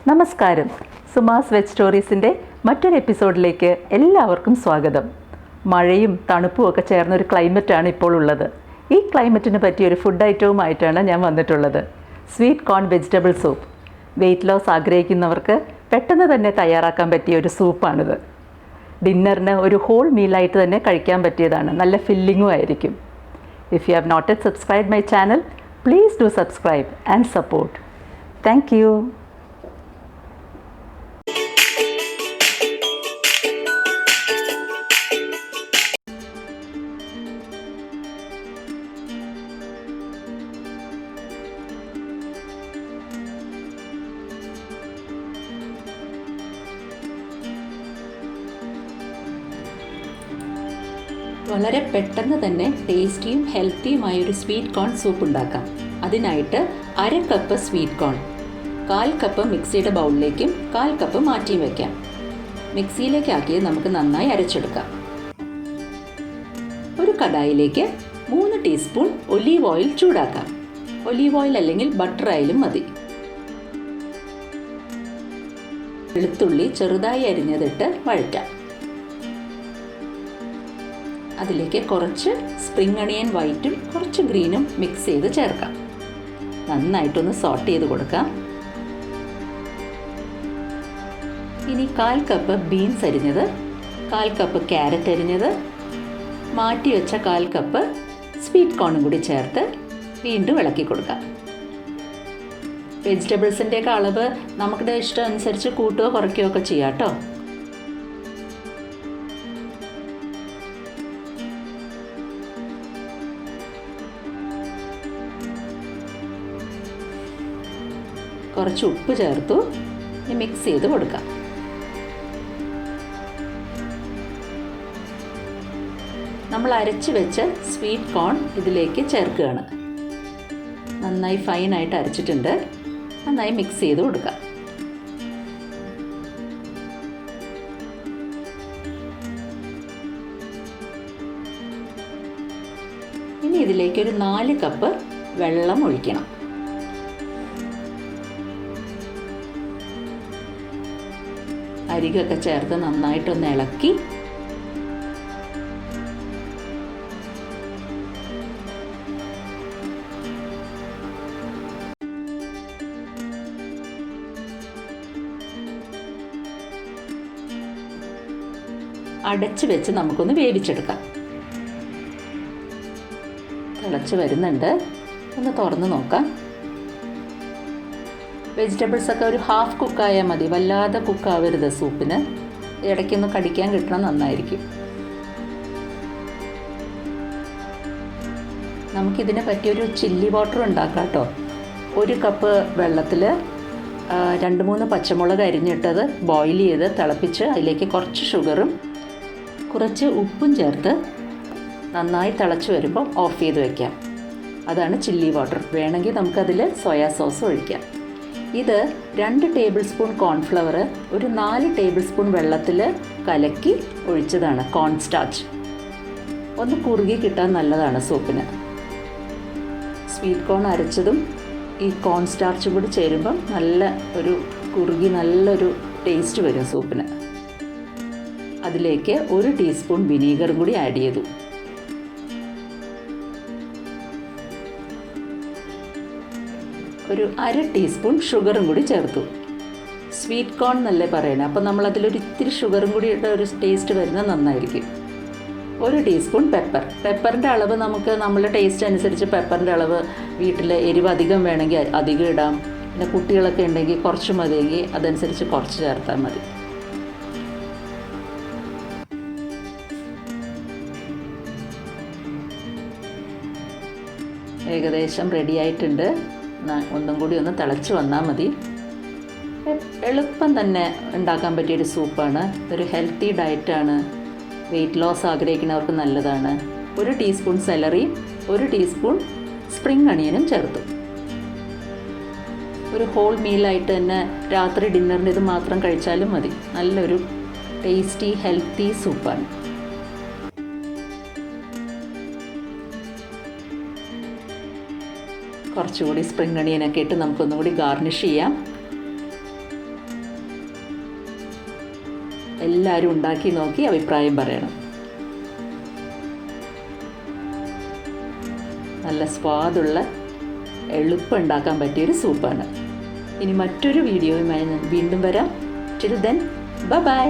നമസ്കാരം. സുമാസ് വെജ് സ്റ്റോറീസിൻ്റെ മറ്റൊരു എപ്പിസോഡിലേക്ക് എല്ലാവർക്കും സ്വാഗതം. മഴയും തണുപ്പും ഒക്കെ ചേർന്നൊരു ക്ലൈമറ്റാണ് ഇപ്പോൾ ഉള്ളത്. ഈ ക്ലൈമറ്റിന് പറ്റിയൊരു ഫുഡ് ഐറ്റവുമായിട്ടാണ് ഞാൻ വന്നിട്ടുള്ളത്. Sweet corn vegetable soup. Weight loss ആഗ്രഹിക്കുന്നവർക്ക് പെട്ടെന്ന് തന്നെ തയ്യാറാക്കാൻ പറ്റിയ ഒരു സൂപ്പാണിത്. ഡിന്നറിന് ഒരു ഹോൾ മീലായിട്ട് തന്നെ കഴിക്കാൻ പറ്റിയതാണ്. നല്ല ഫില്ലിങ്ങും ആയിരിക്കും. If you have not yet subscribe my channel, please do subscribe and support. Thank you. വളരെ പെട്ടെന്ന് തന്നെ ടേസ്റ്റിയും ഹെൽത്തിയുമായൊരു സ്വീറ്റ് കോൺ സൂപ്പ് ഉണ്ടാക്കാം. അതിനായിട്ട് 1/2 കപ്പ് സ്വീറ്റ് കോൺ, 1/4 കപ്പ് മിക്സിയുടെ ബൗളിലേക്കും 1/4 കപ്പ് മാറ്റിയും വയ്ക്കാം. മിക്സിയിലേക്ക് ആക്കിയത് നമുക്ക് നന്നായി അരച്ചെടുക്കാം. ഒരു കടായിലേക്ക് 3 ടീസ്പൂൺ ഒലീവ് ഓയിൽ ചൂടാക്കാം. ഒലീവ് ഓയിൽ അല്ലെങ്കിൽ ബട്ടർ ആയാലും മതി. വെളുത്തുള്ളി ചെറുതായി അരിഞ്ഞതിട്ട് വഴറ്റാം. അതിലേക്ക് കുറച്ച് സ്പ്രിംഗ് അണിയൻ വൈറ്റും കുറച്ച് ഗ്രീനും മിക്സ് ചെയ്ത് ചേർക്കാം. നന്നായിട്ടൊന്ന് സോട്ട് ചെയ്ത് കൊടുക്കാം. ഇനി 1/4 കപ്പ് ബീൻസ് അരിഞ്ഞത്, 1/4 കപ്പ് ക്യാരറ്റ് അരിഞ്ഞത്, മാറ്റി വെച്ച 1/4 കപ്പ് സ്വീറ്റ് കോണും കൂടി ചേർത്ത് വീണ്ടും ഇളക്കി കൊടുക്കാം. വെജിറ്റബിൾസിൻ്റെയൊക്കെ അളവ് നമ്മുടെ ഇഷ്ടം അനുസരിച്ച് കൂട്ടുകയോ കുറയ്ക്കുകയോ ഒക്കെ ചെയ്യാം കേട്ടോ. കുറച്ച് ഉപ്പ് ചേർത്തു. മിക്സ് ചെയ്ത് കൊടുക്കാം. നമ്മൾ അരച്ച് വെച്ച സ്വീറ്റ് കോൺ ഇതിലേക്ക് ചേർക്കുകയാണ്. നന്നായി ഫൈനായിട്ട് അരച്ചിട്ടുണ്ട്. നന്നായി മിക്സ് ചെയ്ത് കൊടുക്കാം. ഇനി ഇതിലേക്ക് ഒരു 4 കപ്പ് വെള്ളം ഒഴിക്കണം. അരികൊക്കെ ചേർത്ത് നന്നായിട്ടൊന്ന് ഇളക്കി അടച്ചു വെച്ച് നമുക്കൊന്ന് വേവിച്ചെടുക്കാം. തിളച്ച് വരുന്നുണ്ട്. ഒന്ന് തുറന്ന് നോക്കാം. വെജിറ്റബിൾസൊക്കെ ഒരു ഹാഫ് കുക്കായാൽ മതി. വല്ലാതെ കുക്കാവരുത്. സൂപ്പിന് ഇടയ്ക്കൊന്ന് കടിക്കാൻ കിട്ടണം, നന്നായിരിക്കും. നമുക്കിതിനെ പറ്റിയൊരു ചില്ലി വാട്ടർ ഉണ്ടാക്കാം കേട്ടോ. 1 കപ്പ് വെള്ളത്തിൽ 2-3 പച്ചമുളക് അരിഞ്ഞിട്ടത് ബോയിൽ ചെയ്ത് തിളപ്പിച്ച് അതിലേക്ക് കുറച്ച് ഷുഗറും കുറച്ച് ഉപ്പും ചേർത്ത് നന്നായി തിളച്ച് വരുമ്പോൾ ഓഫ് ചെയ്ത് വയ്ക്കാം. അതാണ് ചില്ലി വാട്ടർ. വേണമെങ്കിൽ നമുക്കതിൽ സോയാ സോസ് ഒഴിക്കാം. ഇത് 2 ടേബിൾ സ്പൂൺ കോൺഫ്ലവർ ഒരു 4 ടേബിൾ സ്പൂൺ വെള്ളത്തിൽ കലക്കി ഒഴിച്ചതാണ്. കോൺ സ്റ്റാർച്ച് ഒന്ന് കുറുകി കിട്ടാൻ നല്ലതാണ് സൂപ്പിന്. സ്വീറ്റ് കോൺ അരച്ചതും ഈ കോൺ സ്റ്റാർച്ചും കൂടി ചേരുമ്പം നല്ല ഒരു കുറുകി നല്ലൊരു ടേസ്റ്റ് വരും സൂപ്പിന്. അതിലേക്ക് 1 ടീസ്പൂൺ വിനീഗറും കൂടി ആഡ് ചെയ്തു. ഒരു 1/2 ടീസ്പൂൺ ഷുഗറും കൂടി ചേർത്തു. സ്വീറ്റ് കോൺ എന്നല്ലേ പറയണേ, അപ്പോൾ നമ്മളതിലൊരു ഇത്തിരി ഷുഗറും കൂടി ഇട്ട ഒരു ടേസ്റ്റ് വരുന്നത് നന്നായിരിക്കും. 1 ടീസ്പൂൺ പെപ്പറിൻ്റെ അളവ് നമുക്ക് നമ്മുടെ ടേസ്റ്റ് അനുസരിച്ച് പെപ്പറിൻ്റെ അളവ് വീട്ടിൽ എരിവ് അധികം വേണമെങ്കിൽ അധികം ഇടാം. പിന്നെ കുട്ടികളൊക്കെ ഉണ്ടെങ്കിൽ കുറച്ച് മതിയെങ്കിൽ അതനുസരിച്ച് കുറച്ച് ചേർത്താൽ മതി. ഏകദേശം റെഡി ആയിട്ടുണ്ട്. ഒന്നും കൂടി ഒന്ന് തിളച്ച് വന്നാൽ മതി. എളുപ്പം തന്നെ ഉണ്ടാക്കാൻ പറ്റിയൊരു സൂപ്പാണ്. ഒരു ഹെൽത്തി ഡയറ്റാണ്. വെയ്റ്റ് ലോസ് ആഗ്രഹിക്കുന്നവർക്ക് നല്ലതാണ്. 1 ടീസ്പൂൺ സെലറി, 1 ടീസ്പൂൺ സ്പ്രിംഗ് അണിയനും ചേർത്തു. ഒരു ഹോൾ മീലായിട്ട് തന്നെ രാത്രി ഡിന്നറിന് ഇത് മാത്രം കഴിച്ചാലും മതി. നല്ലൊരു ടേസ്റ്റി ഹെൽത്തി സൂപ്പാണ്. കുറച്ചുകൂടി സ്പ്രിംഗ് അണിയനൊക്കെ ഇട്ട് നമുക്കൊന്നും കൂടി ഗാർണിഷ് ചെയ്യാം. എല്ലാവരും ഉണ്ടാക്കി നോക്കി അഭിപ്രായം പറയണം. നല്ല സ്വാദുള്ള എളുപ്പം ഉണ്ടാക്കാൻ പറ്റിയൊരു സൂപ്പാണ്. ഇനി മറ്റൊരു വീഡിയോയുമായി വീണ്ടും വരാം. Till then bye.